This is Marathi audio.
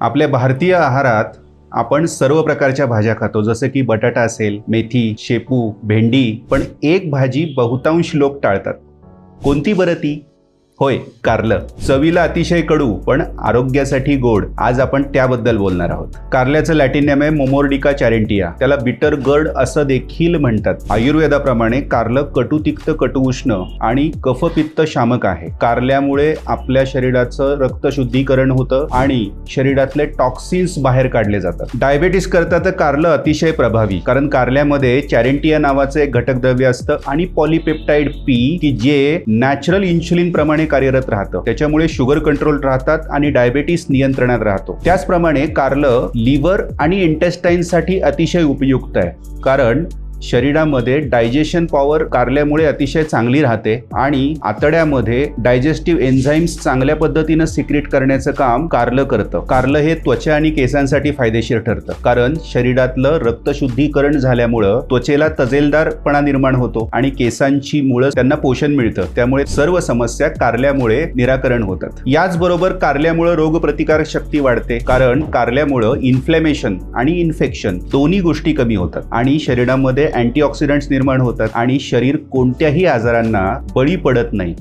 आपल्या भारतीय आहारात आपण सर्व प्रकारच्या भाज्या खातो, जसे की बटाटा असेल, मेथी, शेपू, भेंडी. पण एक भाजी बहुतांश लोक टाळतात. कोणती बरं ती? होय, कारलं. चवीला अतिशय कडू पण आरोग्यासाठी गोड. आज आपण त्याबद्दल बोलणार आहोत. कारल्याचं लॅटिन नेम आहे मोमोर्डिका चारेंटिया. त्याला बिटर गर्ड असं देखील म्हणतात. आयुर्वेदाप्रमाणे कारलं कटू तिक्त कटू उष्ण आणि कफपित्त शामक आहे. कारल्यामुळे आपल्या शरीराचं रक्त शुद्धीकरण होतं आणि शरीरातले टॉक्सिन्स बाहेर काढले जातात. डायबेटीस करता तर कारलं अतिशय प्रभावी, कारण कारल्यामध्ये चारेंटिया नावाचं एक घटक द्रव्य असतं आणि पॉलिपेप्टाइड पी, की जे नॅचरल इन्शुलिन प्रमाणे कार्यरत राहतं. त्याच्यामुळे शुगर कंट्रोल राहतात आणि डायबेटीस नियंत्रणात राहतो. त्याचप्रमाणे कारलं लिव्हर आणि इंटेस्टाईनसाठी अतिशय उपयुक्त आहे, कारण शरीरामध्ये डायजेशन पॉवर कारल्यामुळे अतिशय चांगली राहते आणि आतड्यामध्ये डायजेस्टिव्ह एन्झाईम्स चांगल्या पद्धतीनं सिक्रेट करण्याचं काम कारलं करतं. कारलं हे त्वचा आणि केसांसाठी फायदेशीर ठरतं, कारण शरीरातलं रक्तशुद्धीकरण झाल्यामुळं त्वचेला तजेलदारपणा निर्माण होतो आणि केसांची मुळं त्यांना पोषण मिळतं. त्यामुळे सर्व समस्या कारल्यामुळे निराकरण होतात. याचबरोबर कारल्यामुळं रोगप्रतिकारक शक्ती वाढते, कारण कारल्यामुळं इन्फ्लेमेशन आणि इन्फेक्शन दोन्ही गोष्टी कमी होतात आणि शरीरामध्ये अँटीऑक्सिडंट्स निर्माण होतात आणि शरीर कोणत्याही आजारांना बळी पडत नाही.